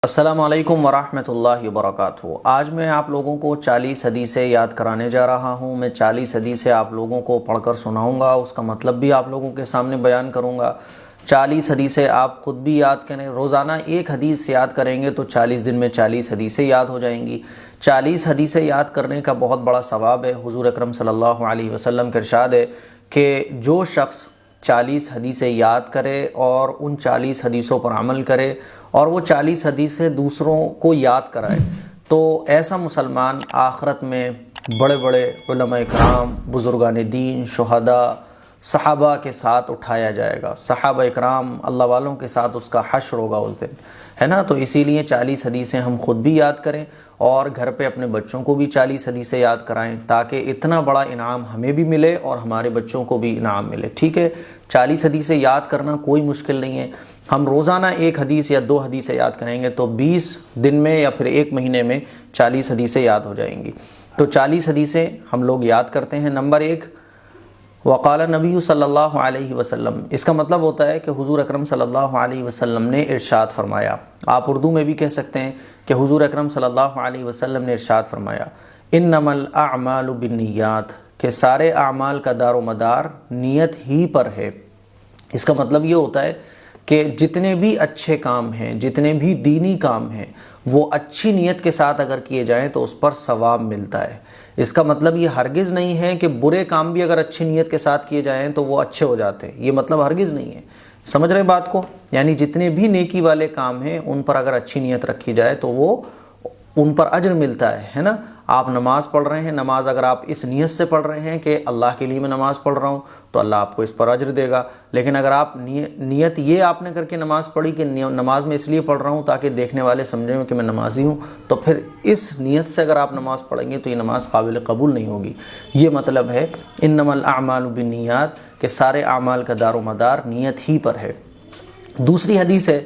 السلام علیکم ورحمۃ اللہ وبرکاتہ۔ آج میں آپ لوگوں کو 40 حدیثیں یاد کرانے جا رہا ہوں۔ میں 40 حدیثیں آپ لوگوں کو پڑھ کر سناؤں گا، اس کا مطلب بھی آپ لوگوں کے سامنے بیان کروں گا۔ 40 حدیثیں آپ خود بھی یاد کریں، روزانہ ایک حدیث یاد کریں گے تو 40 دن میں 40 حدیثیں یاد ہو جائیں گی۔ 40 حدیثیں یاد کرنے کا بہت بڑا ثواب ہے۔ حضور اکرم صلی اللہ علیہ وسلم کا ارشاد ہے کہ جو شخص 40 حدیثیں یاد کرے اور ان 40 حدیثوں پر عمل کرے اور وہ 40 حدیثیں دوسروں کو یاد کرائے تو ایسا مسلمان آخرت میں بڑے بڑے علماء کرام، بزرگان دین، شہداء، صحابہ کے ساتھ اٹھایا جائے گا۔ صحابہ اکرام اللہ والوں کے ساتھ اس کا حشر ہوگا اس دن، ہے نا۔ تو اسی لیے 40 حدیثیں ہم خود بھی یاد کریں اور گھر پہ اپنے بچوں کو بھی 40 حدیثیں یاد کرائیں تاکہ اتنا بڑا انعام ہمیں بھی ملے اور ہمارے بچوں کو بھی انعام ملے، ٹھیک ہے۔ 40 حدیثیں یاد کرنا کوئی مشکل نہیں ہے۔ ہم روزانہ ایک حدیث یا 2 حدیثیں یاد کریں گے تو 20 دن میں یا پھر ایک مہینے میں 40 حدیثیں یاد ہو جائیں گی۔ تو 40 حدیثیں ہم لوگ یاد کرتے ہیں۔ نمبر 1، وقال نبی صلی اللہ علیہ وسلم، اس کا مطلب ہوتا ہے کہ حضور اکرم صلی اللہ علیہ وسلم نے ارشاد فرمایا۔ آپ اردو میں بھی کہہ سکتے ہیں کہ حضور اکرم صلی اللہ علیہ وسلم نے ارشاد فرمایا، انما الاعمال بالنیات، کہ سارے اعمال کا دار و مدار نیت ہی پر ہے۔ اس کا مطلب یہ ہوتا ہے کہ جتنے بھی اچھے کام ہیں، جتنے بھی دینی کام ہیں، وہ اچھی نیت کے ساتھ اگر کیے جائیں تو اس پر ثواب ملتا ہے۔ اس کا مطلب یہ ہرگز نہیں ہے کہ برے کام بھی اگر اچھی نیت کے ساتھ کیے جائیں تو وہ اچھے ہو جاتے ہیں، یہ مطلب ہرگز نہیں ہے۔ سمجھ رہے ہیں بات کو؟ یعنی جتنے بھی نیکی والے کام ہیں ان پر اگر اچھی نیت رکھی جائے تو وہ ان پر اجر ملتا ہے نا۔ آپ نماز پڑھ رہے ہیں، نماز اگر آپ اس نیت سے پڑھ رہے ہیں کہ اللہ کے لیے میں نماز پڑھ رہا ہوں تو اللہ آپ کو اس پر اجر دے گا۔ لیکن اگر آپ نیت یہ آپ نے کر کے نماز پڑھی کہ نماز میں اس لیے پڑھ رہا ہوں تاکہ دیکھنے والے سمجھیں کہ میں نمازی ہوں، تو پھر اس نیت سے اگر آپ نماز پڑھیں گے تو یہ نماز قابل قبول نہیں ہوگی۔ یہ مطلب ہے انما الاعمال بالنیات، کہ سارے اعمال کا دار و مدار نیت ہی پر ہے۔ دوسری حدیث ہے،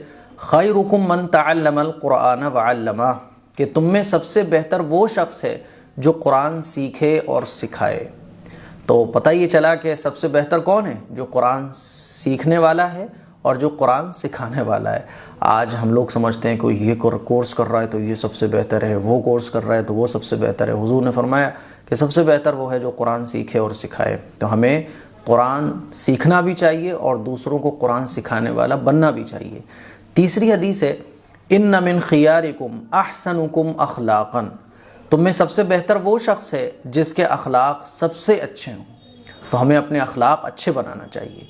خیرکم من تعلم القرآن وعلمہ، کہ تم میں سب سے بہتر وہ شخص ہے جو قرآن سیکھے اور سکھائے۔ تو پتہ یہ چلا کہ سب سے بہتر کون ہے؟ جو قرآن سیکھنے والا ہے اور جو قرآن سکھانے والا ہے۔ آج ہم لوگ سمجھتے ہیں کہ یہ کورس کر رہا ہے تو یہ سب سے بہتر ہے، وہ کورس کر رہا ہے تو وہ سب سے بہتر ہے۔ حضور نے فرمایا کہ سب سے بہتر وہ ہے جو قرآن سیکھے اور سکھائے۔ تو ہمیں قرآن سیکھنا بھی چاہیے اور دوسروں کو قرآن سکھانے والا بننا بھی چاہیے۔ تیسری حدیث ہے، ان من خیارکم احسنکم اخلاقا، تم میں سب سے بہتر وہ شخص ہے جس کے اخلاق سب سے اچھے ہوں۔ تو ہمیں اپنے اخلاق اچھے بنانا چاہیے۔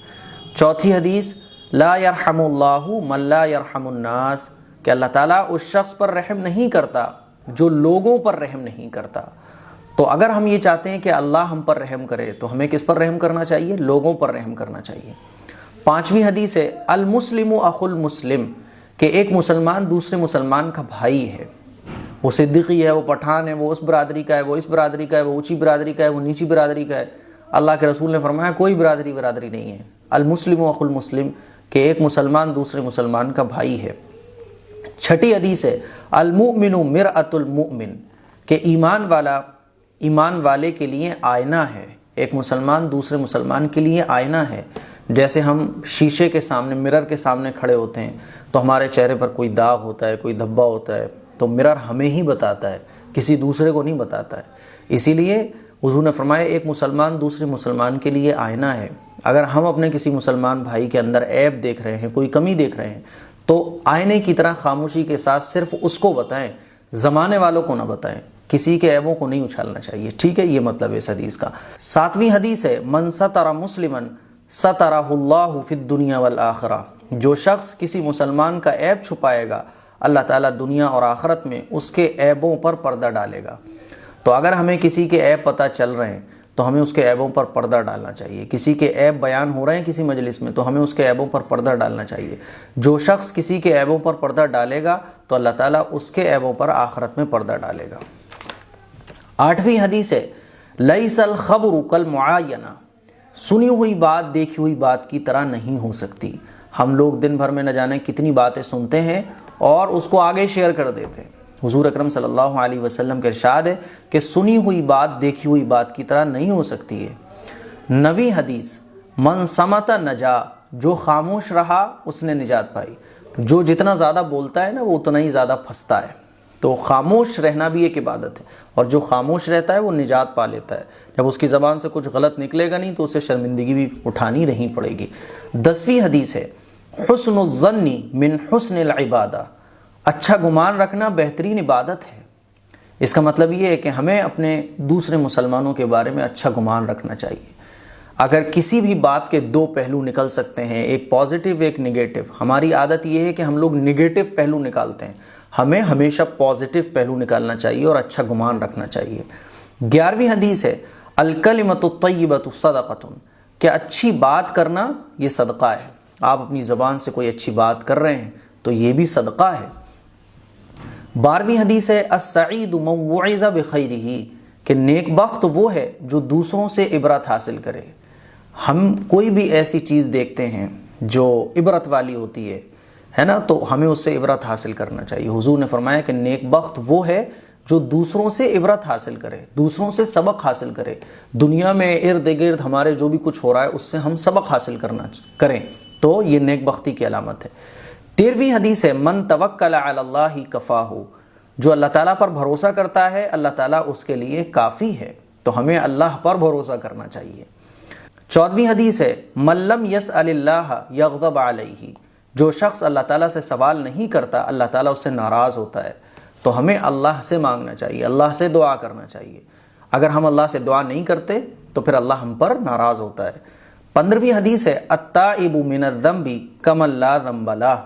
چوتھی حدیث، لا یرحم اللہ من لا یرحم الناس، کہ اللہ تعالیٰ اس شخص پر رحم نہیں کرتا جو لوگوں پر رحم نہیں کرتا۔ تو اگر ہم یہ چاہتے ہیں کہ اللہ ہم پر رحم کرے تو ہمیں کس پر رحم کرنا چاہیے؟ لوگوں پر رحم کرنا چاہیے۔ پانچویں حدیث ہے، المسلم اخو المسلم، کہ ایک مسلمان دوسرے مسلمان کا بھائی ہے۔ وہ صدیقی ہے، وہ پٹھان ہے، وہ اس برادری کا ہے، وہ اس برادری کا ہے، وہ اونچی برادری کا ہے، وہ نیچی برادری کا ہے۔ اللہ کے رسول نے فرمایا کوئی برادری نہیں ہے۔ المسلم اخو المسلم، کہ ایک مسلمان دوسرے مسلمان کا بھائی ہے۔ چھٹی حدیث ہے، المؤمن مرآۃ المؤمن، کہ ایمان والے کے لیے آئینہ ہے۔ ایک مسلمان دوسرے مسلمان کے لیے آئینہ ہے۔ جیسے ہم شیشے کے سامنے، مرر کے سامنے کھڑے ہوتے ہیں تو ہمارے چہرے پر کوئی داغ ہوتا ہے، کوئی دھبا ہوتا ہے، تو مرر ہمیں ہی بتاتا ہے، کسی دوسرے کو نہیں بتاتا ہے۔ اسی لیے حضور نے فرمایا ایک مسلمان دوسرے مسلمان کے لیے آئینہ ہے۔ اگر ہم اپنے کسی مسلمان بھائی کے اندر عیب دیکھ رہے ہیں، کوئی کمی دیکھ رہے ہیں، تو آئینے کی طرح خاموشی کے ساتھ صرف اس کو بتائیں، زمانے والوں کو نہ بتائیں، کسی کے عیبوں کو نہیں اچھالنا چاہیے، ٹھیک ہے۔ یہ مطلب ہے اس حدیث کا۔ ساتویں حدیث ہے، من ستر مسلما سترہ اللہ فی الدنیا والآخرہ، جو شخص کسی مسلمان کا عیب چھپائے گا اللہ تعالیٰ دنیا اور آخرت میں اس کے عیبوں پر پردہ ڈالے گا۔ تو اگر ہمیں کسی کے عیب پتہ چل رہے ہیں تو ہمیں اس کے عیبوں پر پردہ ڈالنا چاہیے۔ کسی کے عیب بیان ہو رہے ہیں کسی مجلس میں تو ہمیں اس کے عیبوں پر پردہ ڈالنا چاہیے۔ جو شخص کسی کے عیبوں پر پردہ ڈالے گا تو اللہ تعالیٰ اس کے عیبوں پر آخرت میں پردہ ڈالے گا۔ آٹھویں حدیث ہے، لیس الخبر کالمعاینہ، سنی ہوئی بات دیکھی ہوئی بات کی طرح نہیں ہو سکتی۔ ہم لوگ دن بھر میں نہ جانے کتنی باتیں سنتے ہیں اور اس کو آگے شیئر کر دیتے ہیں۔ حضور اکرم صلی اللہ علیہ وسلم کا ارشاد ہے کہ سنی ہوئی بات دیکھی ہوئی بات کی طرح نہیں ہو سکتی ہے۔ نویں حدیث، من صمت نجا، جو خاموش رہا اس نے نجات پائی۔ جو جتنا زیادہ بولتا ہے نا وہ اتنا ہی زیادہ پھنستا ہے. تو خاموش رہنا بھی ایک عبادت ہے، اور جو خاموش رہتا ہے وہ نجات پا لیتا ہے. جب اس کی زبان سے کچھ غلط نکلے گا نہیں تو اسے شرمندگی بھی اٹھانی نہیں پڑے گی. 10ویں حدیث ہے حسن الظن من حسن العبادہ، اچھا گمان رکھنا بہترین عبادت ہے. اس کا مطلب یہ ہے کہ ہمیں اپنے دوسرے مسلمانوں کے بارے میں اچھا گمان رکھنا چاہیے. اگر کسی بھی بات کے دو پہلو نکل سکتے ہیں، ایک پازیٹیو ایک نگیٹو، ہماری عادت یہ ہے کہ ہم لوگ نگیٹو پہلو نکالتے ہیں. ہمیں ہمیشہ پازیٹیو پہلو نکالنا چاہیے اور اچھا گمان رکھنا چاہیے. 11ویں حدیث ہے الکلمۃ الطیبۃ صدقۃ، کہ اچھی بات کرنا یہ صدقہ ہے. آپ اپنی زبان سے کوئی اچھی بات کر رہے ہیں تو یہ بھی صدقہ ہے. 12ویں حدیث ہے السعید من وعظ بخیرہ، کہ نیک بخت وہ ہے جو دوسروں سے عبرت حاصل کرے. ہم کوئی بھی ایسی چیز دیکھتے ہیں جو عبرت والی ہوتی ہے نا، تو ہمیں اس سے عبرت حاصل کرنا چاہیے. حضور نے فرمایا کہ نیک بخت وہ ہے جو دوسروں سے عبرت حاصل کرے، دوسروں سے سبق حاصل کرے. دنیا میں ارد گرد ہمارے جو بھی کچھ ہو رہا ہے اس سے ہم سبق حاصل کریں، تو یہ نیک بختی کی علامت ہے. 13ویں حدیث ہے من توکل علی اللہ کفاہ، جو اللہ تعالیٰ پر بھروسہ کرتا ہے اللہ تعالیٰ اس کے لیے کافی ہے. تو ہمیں اللہ پر بھروسہ کرنا چاہیے. 14ویں حدیث ہے من لم یسأل اللہ یغضب علیہ، جو شخص اللہ تعالیٰ سے سوال نہیں کرتا اللہ تعالیٰ اس سے ناراض ہوتا ہے. تو ہمیں اللہ سے مانگنا چاہیے، اللہ سے دعا کرنا چاہیے. اگر ہم اللہ سے دعا نہیں کرتے تو پھر اللہ ہم پر ناراض ہوتا ہے. 15ویں حدیث ہے التائب من الذنب کمن لا ذنب لہ،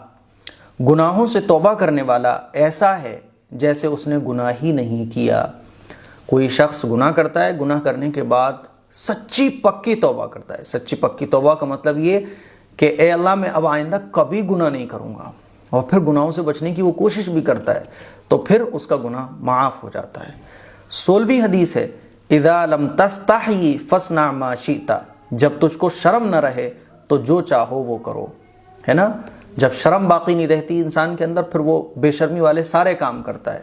گناہوں سے توبہ کرنے والا ایسا ہے جیسے اس نے گناہ ہی نہیں کیا. کوئی شخص گناہ کرتا ہے، گناہ کرنے کے بعد سچی پکی توبہ کرتا ہے. سچی پکی توبہ کا مطلب یہ کہ اے اللہ میں اب آئندہ کبھی گناہ نہیں کروں گا، اور پھر گناہوں سے بچنے کی وہ کوشش بھی کرتا ہے، تو پھر اس کا گناہ معاف ہو جاتا ہے. 16ویں حدیث ہے اذا لم تستحی فاصنع ما شئت، جب تجھ کو شرم نہ رہے تو جو چاہو وہ کرو. ہے نا، جب شرم باقی نہیں رہتی انسان کے اندر پھر وہ بے شرمی والے سارے کام کرتا ہے.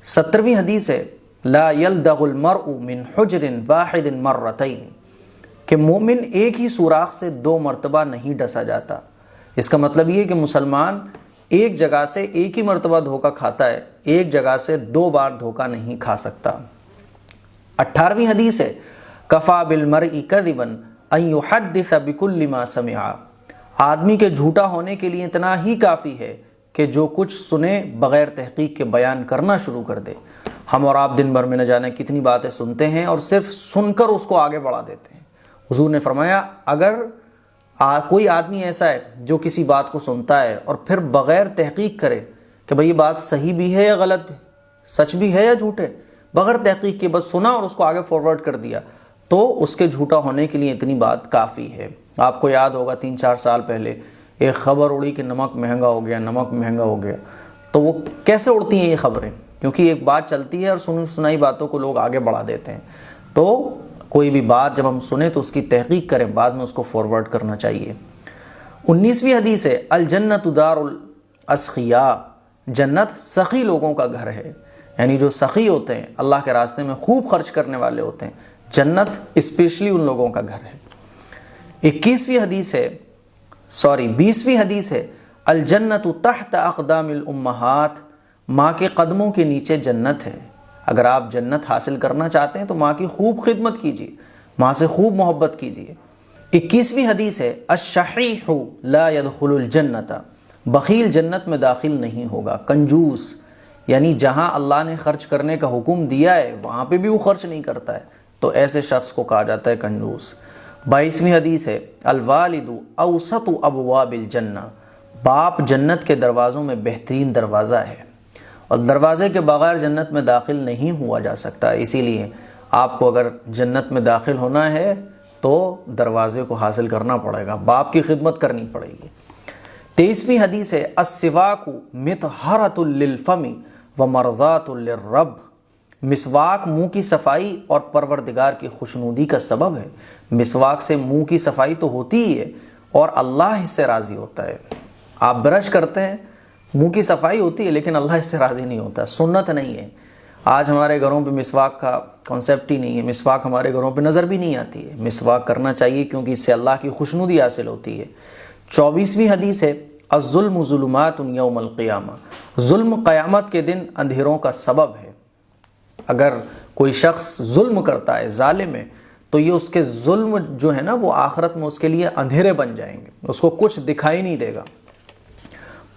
17ویں حدیث ہے لا یلدغ المرء من حجر واحد مرتین، کہ مومن ایک ہی سوراخ سے 2 مرتبہ نہیں ڈسا جاتا. اس کا مطلب یہ کہ مسلمان ایک جگہ سے ایک ہی مرتبہ دھوکہ کھاتا ہے، ایک جگہ سے 2 بار دھوکہ نہیں کھا سکتا. 18ویں حدیث ہے کفا بالمرء کذبا ان یحدث بکل ما سمع، آدمی کے جھوٹا ہونے کے لیے اتنا ہی کافی ہے کہ جو کچھ سنے بغیر تحقیق کے بیان کرنا شروع کر دے. ہم اور آپ دن بھر میں نہ جانے کتنی باتیں سنتے ہیں اور صرف سن کر اس کو آگے بڑھا دیتے ہیں. حضور نے فرمایا اگر کوئی آدمی ایسا ہے جو کسی بات کو سنتا ہے اور پھر بغیر تحقیق کرے کہ بھئی یہ بات صحیح بھی ہے یا غلط بھی، سچ بھی ہے یا جھوٹ ہے، بغیر تحقیق کے بس سنا اور اس کو آگے فارورڈ کر دیا، تو اس کے جھوٹا ہونے کے لیے اتنی بات کافی ہے. آپ کو یاد ہوگا 3-4 سال پہلے ایک خبر اڑی کہ نمک مہنگا ہو گیا، نمک مہنگا ہو گیا. تو وہ کیسے اڑتی ہیں یہ خبریں؟ کیونکہ ایک بات چلتی ہے اور سنائی باتوں کو لوگ آگے بڑھا دیتے ہیں. تو کوئی بھی بات جب ہم سنیں تو اس کی تحقیق کریں، بعد میں اس کو فارورڈ کرنا چاہیے. 19ویں حدیث ہے الجنت دار الاسخیاء، جنت سخی لوگوں کا گھر ہے. یعنی جو سخی ہوتے ہیں، اللہ کے راستے میں خوب خرچ کرنے والے ہوتے ہیں، جنت اسپیشلی ان لوگوں کا گھر ہے. 20ویں حدیث ہے الجنت تحت اقدام الامہات، ماں کے قدموں کے نیچے جنت ہے. اگر آپ جنت حاصل کرنا چاہتے ہیں تو ماں کی خوب خدمت کیجیے، ماں سے خوب محبت کیجیے. 21ویں حدیث ہے الشحیح لا يدخل الجنت، بخیل جنت میں داخل نہیں ہوگا. کنجوس یعنی جہاں اللہ نے خرچ کرنے کا حکم دیا ہے وہاں پہ بھی وہ خرچ نہیں کرتا ہے، تو ایسے شخص کو کہا جاتا ہے کنجوس. 22ویں حدیث ہے الوالد اوسط ابواب الجنہ، باپ جنت کے دروازوں میں بہترین دروازہ ہے، اور دروازے کے بغیر جنت میں داخل نہیں ہوا جا سکتا. اسی لیے آپ کو اگر جنت میں داخل ہونا ہے تو دروازے کو حاصل کرنا پڑے گا، باپ کی خدمت کرنی پڑے گی. 23ویں حدیث ہے السواک مطہرۃ للفم ومرضات للرب، مسواک منہ کی صفائی اور پروردگار کی خوشنودی کا سبب ہے. مسواک سے منہ کی صفائی تو ہوتی ہی ہے اور اللہ اس سے راضی ہوتا ہے. آپ برش کرتے ہیں، منہ کی صفائی ہوتی ہے لیکن اللہ اس سے راضی نہیں ہوتا، سنت نہیں ہے. آج ہمارے گھروں پہ مسواک کا کانسیپٹ ہی نہیں ہے، مسواک ہمارے گھروں پہ نظر بھی نہیں آتی ہے. مسواک کرنا چاہیے کیونکہ اس سے اللہ کی خوشنودی حاصل ہوتی ہے. 24ویں حدیث ہے الظلم ظلمات یوم القیامہ، ظلم قیامت کے دن اندھیروں کا سبب ہے۔ اگر کوئی شخص ظلم کرتا ہے، ظالم ہے، تو یہ اس کے ظلم جو ہے نا وہ آخرت میں اس کے لیے اندھیرے بن جائیں گے، اس کو کچھ دکھائی نہیں دے گا۔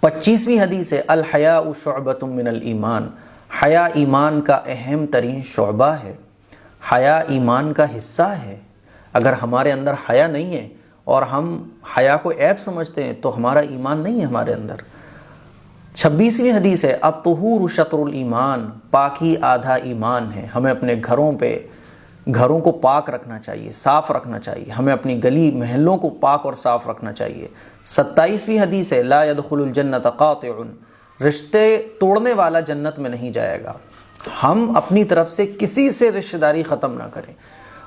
25ویں حدیث ہے الحیاء شعبۃ من الایمان، حیا ایمان کا اہم ترین شعبہ ہے، حیا ایمان کا حصہ ہے۔ اگر ہمارے اندر حیا نہیں ہے اور ہم حیا کو عیب سمجھتے ہیں تو ہمارا ایمان نہیں ہے ہمارے اندر۔ 26ویں حدیث ہے الطہور شطر الایمان، پاکی آدھا ایمان ہے۔ ہمیں اپنے گھروں کو پاک رکھنا چاہیے، صاف رکھنا چاہیے، ہمیں اپنی گلی محلوں کو پاک اور صاف رکھنا چاہیے۔ 27ویں حدیث ہے لا يدخل الجنت قاطع، رشتے توڑنے والا جنت میں نہیں جائے گا۔ ہم اپنی طرف سے کسی سے رشتہ داری ختم نہ کریں۔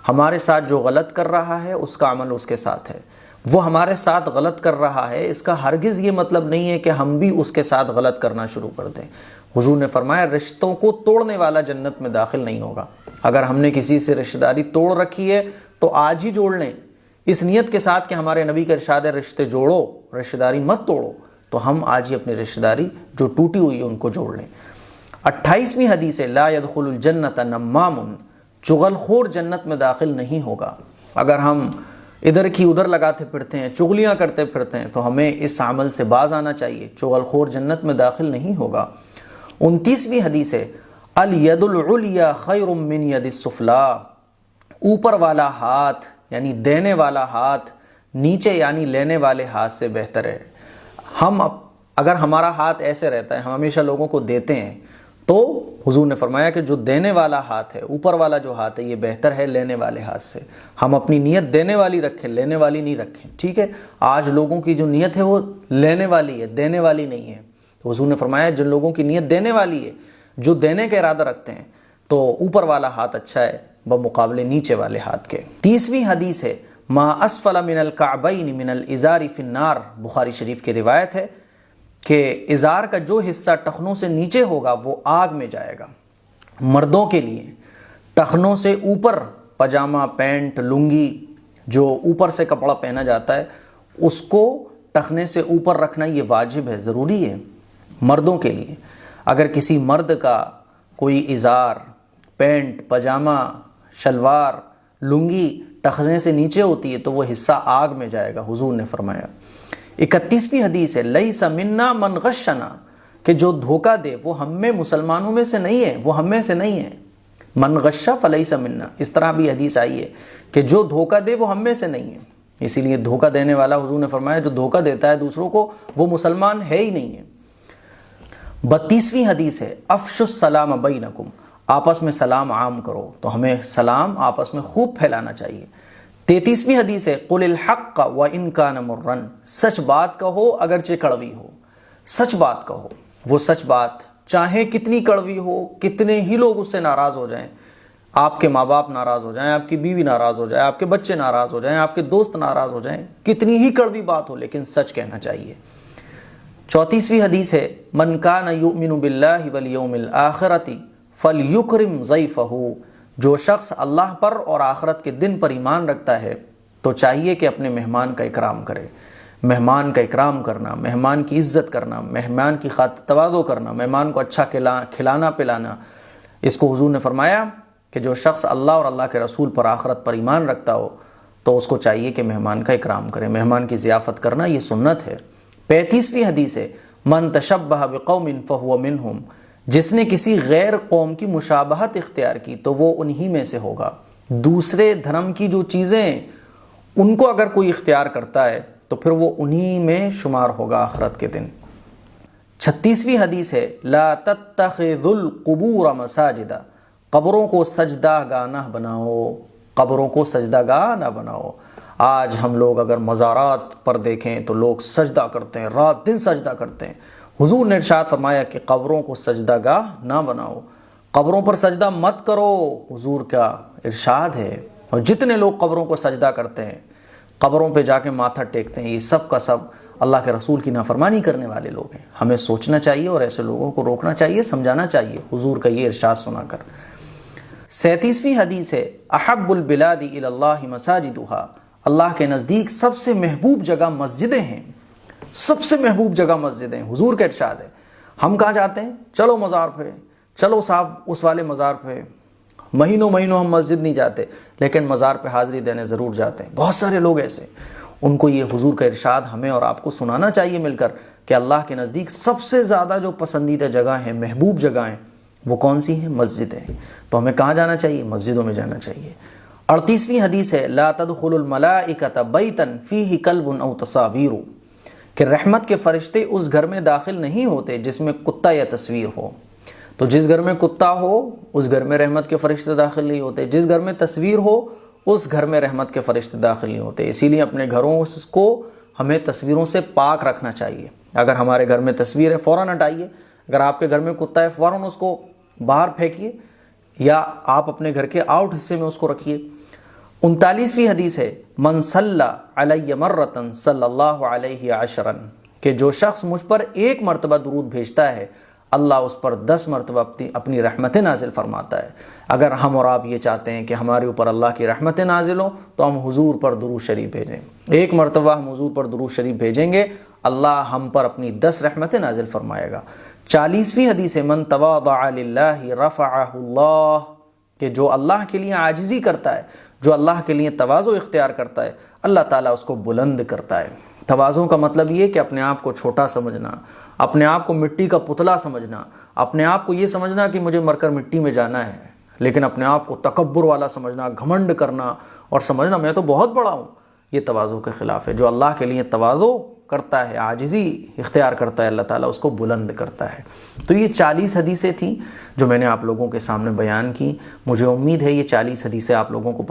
ہمارے ساتھ جو غلط کر رہا ہے اس کا عمل اس کے ساتھ ہے، وہ ہمارے ساتھ غلط کر رہا ہے، اس کا ہرگز یہ مطلب نہیں ہے کہ ہم بھی اس کے ساتھ غلط کرنا شروع کر دیں۔ حضور نے فرمایا رشتوں کو توڑنے والا جنت میں داخل نہیں ہوگا۔ اگر ہم نے کسی سے رشتہ داری توڑ رکھی ہے تو آج ہی جوڑ لیں، اس نیت کے ساتھ کہ ہمارے نبی کا ارشاد ہے رشتے جوڑو، رشتہ داری مت توڑو، تو ہم آج ہی اپنی رشتہ داری جو ٹوٹی ہوئی ہے ان کو جوڑ لیں۔ 28ویں حدیث ہے لا يدخل الجنت نمام، چغل خور جنت میں داخل نہیں ہوگا۔ اگر ہم ادھر کی ادھر لگاتے پھرتے ہیں، چغلیاں کرتے پھرتے ہیں، تو ہمیں اس عمل سے باز آنا چاہیے۔ چغل خور جنت میں داخل نہیں ہوگا۔ 29ویں حدیث ہے الید العلیٰ خیر من ید السفلیٰ، اوپر والا ہاتھ یعنی دینے والا ہاتھ نیچے یعنی لینے والے ہاتھ سے بہتر ہے۔ اگر ہمارا ہاتھ ایسے رہتا ہے، ہم ہمیشہ لوگوں کو دیتے ہیں، تو حضور نے فرمایا کہ جو دینے والا ہاتھ ہے، اوپر والا جو ہاتھ ہے، یہ بہتر ہے لینے والے ہاتھ سے۔ ہم اپنی نیت دینے والی رکھیں، لینے والی نہیں رکھیں، ٹھیک ہے؟ آج لوگوں کی جو نیت ہے وہ لینے والی ہے، دینے والی نہیں ہے۔ تو حضور نے فرمایا جن لوگوں کی نیت دینے والی ہے، جو دینے کا ارادہ رکھتے ہیں، تو اوپر والا ہاتھ اچھا ہے بمقابلے نیچے والے ہاتھ کے۔ 30ویں حدیث ہے ما اسفل من الکعبین من الازار فی النار، بخاری شریف کی روایت ہے کہ ازار کا جو حصہ ٹخنوں سے نیچے ہوگا وہ آگ میں جائے گا۔ مردوں کے لیے ٹخنوں سے اوپر پاجامہ، پینٹ، لنگی، جو اوپر سے کپڑا پہنا جاتا ہے، اس کو ٹخنے سے اوپر رکھنا یہ واجب ہے، ضروری ہے مردوں کے لیے۔ اگر کسی مرد کا کوئی ازار، پینٹ، پاجامہ، شلوار، لنگی ٹخنے سے نیچے ہوتی ہے تو وہ حصہ آگ میں جائے گا، حضور نے فرمایا۔ 31ویں حدیث ہے لیس منا من غشنا، کہ جو دھوکہ دے وہ ہم میں مسلمانوں میں سے نہیں ہے، وہ ہم میں سے نہیں ہے۔ من غش فلیس منا، اس طرح بھی حدیث آئی ہے کہ جو دھوکہ دے وہ ہم میں سے نہیں ہے۔ اسی لیے دھوکہ دینے والا، حضور نے فرمایا جو دھوکہ دیتا ہے دوسروں کو وہ مسلمان ہے ہی نہیں ہے۔ 32ویں حدیث ہے افشوا السلام بینکم، آپس میں سلام عام کرو، تو ہمیں سلام آپس میں خوب پھیلانا چاہیے۔ 33ویں حدیث ہے قل الحق وان کان مرا، سچ بات کہو اگرچہ کڑوی ہو، سچ بات کہو، وہ سچ بات چاہے کتنی کڑوی ہو، کتنے ہی لوگ اس سے ناراض ہو جائیں، آپ کے ماں باپ ناراض ہو جائیں، آپ کی بیوی ناراض ہو جائے، آپ کے بچے ناراض ہو جائیں، آپ کے دوست ناراض ہو جائیں، کتنی ہی کڑوی بات ہو لیکن سچ کہنا چاہیے۔ 34ویں حدیث ہے من کان یؤمن باللہ والیوم الآخرۃ فلیکرم ضیفہ، جو شخص اللہ پر اور آخرت کے دن پر ایمان رکھتا ہے تو چاہیے کہ اپنے مہمان کا اکرام کرے۔ مہمان کا اکرام کرنا، مہمان کی عزت کرنا، مہمان کی خاطر تواضع کرنا، مہمان کو اچھا کھلانا پلانا، اس کو حضور نے فرمایا کہ جو شخص اللہ اور اللہ کے رسول پر آخرت پر ایمان رکھتا ہو تو اس کو چاہیے کہ مہمان کا اکرام کرے، مہمان کی ضیافت کرنا یہ سنت ہے۔ 35ویں حدیث ہے من تشبہ بقوم فہو منہم، جس نے کسی غیر قوم کی مشابہت اختیار کی تو وہ انہی میں سے ہوگا۔ دوسرے دھرم کی جو چیزیں ان کو اگر کوئی اختیار کرتا ہے تو پھر وہ انہی میں شمار ہوگا آخرت کے دن۔ 36ویں حدیث ہے لا تتخذوا القبور مساجدا، قبروں کو سجدہ گاہ نہ بناؤ، قبروں کو سجدہ گاہ نہ بناؤ۔ آج ہم لوگ اگر مزارات پر دیکھیں تو لوگ سجدہ کرتے ہیں، رات دن سجدہ کرتے ہیں۔ حضور نے ارشاد فرمایا کہ قبروں کو سجدہ گاہ نہ بناؤ، قبروں پر سجدہ مت کرو، حضور کا ارشاد ہے۔ اور جتنے لوگ قبروں کو سجدہ کرتے ہیں، قبروں پہ جا کے ماتھا ٹیکتے ہیں، یہ سب کا سب اللہ کے رسول کی نافرمانی کرنے والے لوگ ہیں۔ ہمیں سوچنا چاہیے اور ایسے لوگوں کو روکنا چاہیے، سمجھانا چاہیے حضور کا یہ ارشاد سنا کر۔ 37ویں حدیث ہے احب البلاد الی اللہ مساجدها، اللہ کے نزدیک سب سے محبوب جگہ مسجدیں ہیں۔ سب سے محبوب جگہ مسجد ہے، حضور کا ارشاد ہے۔ ہم کہاں جاتے ہیں؟ چلو مزار پہ، چلو صاحب اس والے مزار پہ، مہینوں ہم مسجد نہیں جاتے، لیکن مزار پہ حاضری دینے ضرور جاتے ہیں۔ بہت سارے لوگ ایسے، ان کو یہ حضور کا ارشاد ہمیں اور آپ کو سنانا چاہیے مل کر کہ اللہ کے نزدیک سب سے زیادہ جو پسندیدہ جگہ ہیں، محبوب جگہ ہیں، وہ کون سی ہیں؟ مسجد ہیں۔ تو ہمیں کہاں جانا چاہیے؟ مسجدوں میں جانا چاہیے۔ 38ویں حدیث ہے لا تدخل الملائکۃ بیتا فیہ کلب او تصاویر، کہ رحمت کے فرشتے اس گھر میں داخل نہیں ہوتے جس میں کتا یا تصویر ہو۔ تو جس گھر میں کتا ہو اس گھر میں رحمت کے فرشتے داخل نہیں ہوتے، جس گھر میں تصویر ہو اس گھر میں رحمت کے فرشتے داخل نہیں ہوتے۔ اسی لیے اپنے گھروں کو ہمیں تصویروں سے پاک رکھنا چاہیے۔ اگر ہمارے گھر میں تصویر ہے فوراً ہٹائیے، اگر آپ کے گھر میں کتا ہے فوراً اس کو باہر پھینکیے، یا آپ اپنے گھر کے آؤٹ حصے میں اس کو رکھیے۔ 39ویں حدیث ہے من صلی علی مرۃ صلی اللہ علیہ عشرا، کہ جو شخص مجھ پر ایک مرتبہ درود بھیجتا ہے اللہ اس پر 10 مرتبہ اپنی رحمتیں نازل فرماتا ہے۔ اگر ہم اور آپ یہ چاہتے ہیں کہ ہمارے اوپر اللہ کی رحمتیں نازل ہوں تو ہم حضور پر درود شریف بھیجیں۔ ایک مرتبہ ہم حضور پر درود شریف بھیجیں گے، اللہ ہم پر اپنی 10 رحمتیں نازل فرمائے گا۔ 40ویں حدیث ہے من تواضع للہ رفعہ اللہ، کہ جو اللہ کے لیے عاجزی کرتا ہے، جو اللہ کے لیے تواضع اختیار کرتا ہے، اللہ تعالیٰ اس کو بلند کرتا ہے۔ تواضع کا مطلب یہ کہ اپنے آپ کو چھوٹا سمجھنا، اپنے آپ کو مٹی کا پتلا سمجھنا، اپنے آپ کو یہ سمجھنا کہ مجھے مر کر مٹی میں جانا ہے، لیکن اپنے آپ کو تکبر والا سمجھنا، گھمنڈ کرنا اور سمجھنا میں تو بہت بڑا ہوں، یہ تواضع کے خلاف ہے۔ جو اللہ کے لیے تواضع کرتا ہے، عاجزی اختیار کرتا ہے، اللہ تعالیٰ اس کو بلند کرتا ہے۔ تو یہ 40 حدیثیں تھیں جو میں نے آپ لوگوں کے سامنے بیان کی۔ مجھے امید ہے یہ 40 حدیثیں آپ لوگوں کو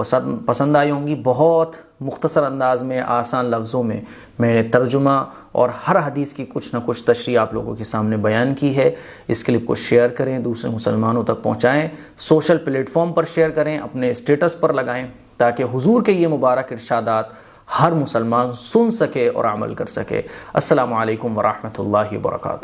پسند آئی ہوں گی۔ بہت مختصر انداز میں، آسان لفظوں میں میں نے ترجمہ اور ہر حدیث کی کچھ نہ کچھ تشریح آپ لوگوں کے سامنے بیان کی ہے۔ اس کلپ کو شیئر کریں، دوسرے مسلمانوں تک پہنچائیں، سوشل پلیٹ فارم پر شیئر کریں، اپنے اسٹیٹس پر لگائیں، تاکہ حضور کے یہ مبارک ارشادات ہر مسلمان سن سکے اور عمل کر سکے۔ السلام علیکم ورحمۃ اللہ وبرکاتہ۔